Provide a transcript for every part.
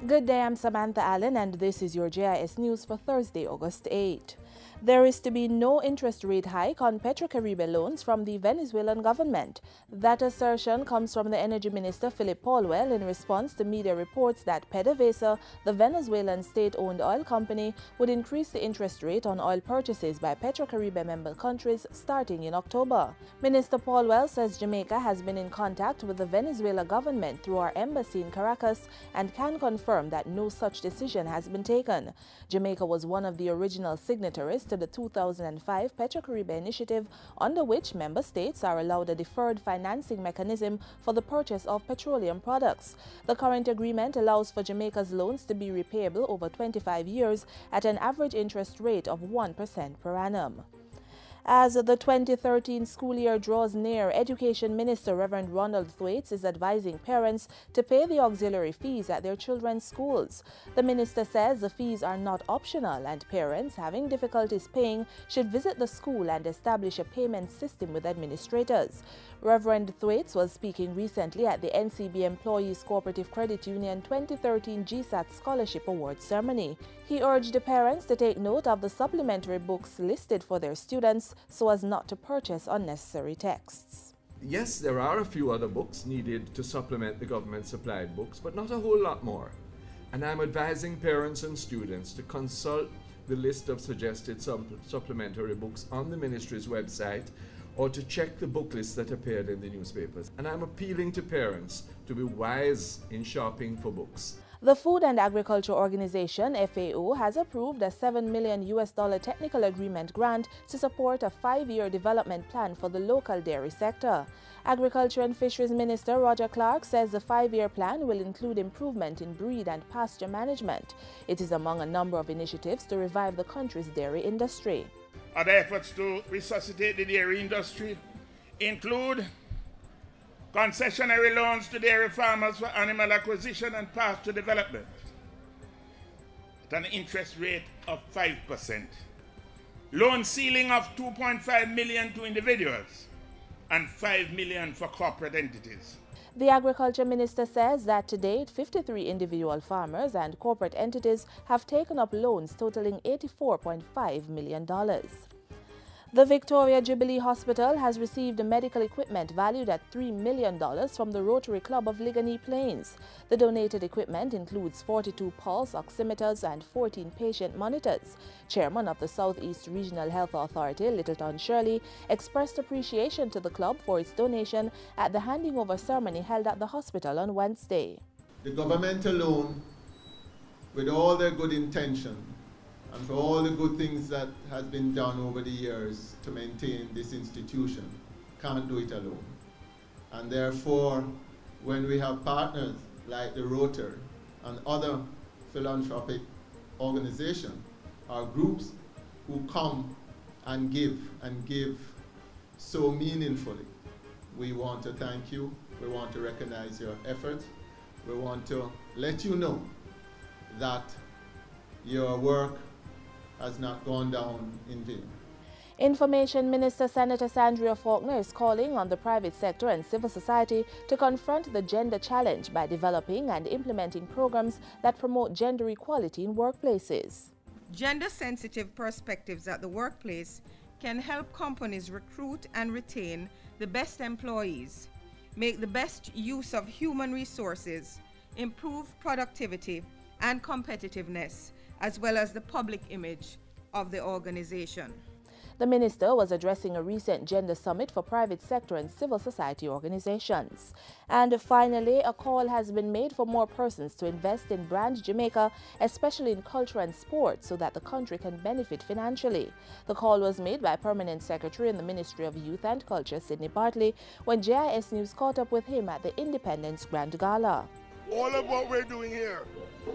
Good day, I'm Samantha Allen and this is your JIS News for Thursday, August 8. There is to be no interest rate hike on PETROCARIBE loans from the Venezuelan government. That assertion comes from the Energy Minister Philip Paulwell in response to media reports that PDVSA, the Venezuelan state-owned oil company, would increase the interest rate on oil purchases by PETROCARIBE member countries starting in October. Minister Paulwell says Jamaica has been in contact with the Venezuela government through our embassy in Caracas and can confirm that no such decision has been taken. Jamaica was one of the original signatories to the 2005 PETROCARIBE initiative, under which member states are allowed a deferred financing mechanism for the purchase of petroleum products. The current agreement allows for Jamaica's loans to be repayable over 25 years at an average interest rate of 1% per annum. As the 2013 school year draws near, Education Minister Reverend Ronald Thwaites is advising parents to pay the auxiliary fees at their children's schools. The minister says the fees are not optional and parents having difficulties paying should visit the school and establish a payment system with administrators. Reverend Thwaites was speaking recently at the NCB Employees Cooperative Credit Union 2013 GSAT Scholarship Award ceremony. He urged the parents to take note of the supplementary books listed for their students so as not to purchase unnecessary texts. Yes, there are a few other books needed to supplement the government-supplied books, but not a whole lot more. And I'm advising parents and students to consult the list of suggested supplementary books on the ministry's website or to check the book lists that appeared in the newspapers. And I'm appealing to parents to be wise in shopping for books. The Food and Agriculture Organization, FAO, has approved a $7 million technical agreement grant to support a 5-year development plan for the local dairy sector. Agriculture and Fisheries Minister Roger Clark says the 5-year plan will include improvement in breed and pasture management. It is among a number of initiatives to revive the country's dairy industry. Other efforts to resuscitate the dairy industry include concessionary loans to dairy farmers for animal acquisition and pasture development at an interest rate of 5%. Loan ceiling of $2.5 million to individuals and $5 million for corporate entities. The Agriculture Minister says that to date, 53 individual farmers and corporate entities have taken up loans totaling $84.5 million. The Victoria Jubilee Hospital has received medical equipment valued at $3 million from the Rotary Club of Ligonier Plains. The donated equipment includes 42 pulse oximeters and 14 patient monitors. Chairman of the Southeast Regional Health Authority, Littleton Shirley, expressed appreciation to the club for its donation at the handing over ceremony held at the hospital on Wednesday. The government alone, with all their good intention, and for all the good things that has been done over the years to maintain this institution, can't do it alone. And therefore, when we have partners like the Rotary and other philanthropic organizations or groups who come and give so meaningfully, we want to thank you, we want to recognize your efforts, we want to let you know that your work has not gone down in vain. Information Minister Senator Sandria Faulkner is calling on the private sector and civil society to confront the gender challenge by developing and implementing programs that promote gender equality in workplaces. Gender-sensitive perspectives at the workplace can help companies recruit and retain the best employees, make the best use of human resources, improve productivity and competitiveness, as well as the public image of the organization. The minister was addressing a recent gender summit for private sector and civil society organizations. And finally, a call has been made for more persons to invest in Brand Jamaica, especially in culture and sport, so that the country can benefit financially. The call was made by Permanent Secretary in the Ministry of Youth and Culture, Sidney Bartley, when JIS News caught up with him at the Independence Grand Gala. All of what we're doing here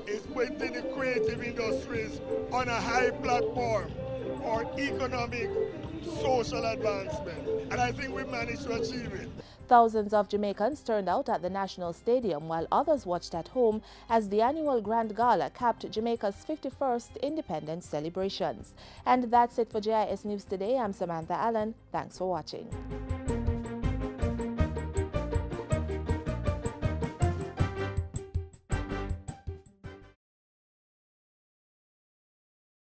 is putting the creative industries on a high platform for economic, social advancement. And I think we managed to achieve it. Thousands of Jamaicans turned out at the National Stadium while others watched at home as the annual Grand Gala capped Jamaica's 51st independence celebrations. And that's it for JIS News today. I'm Samantha Allen. Thanks for watching.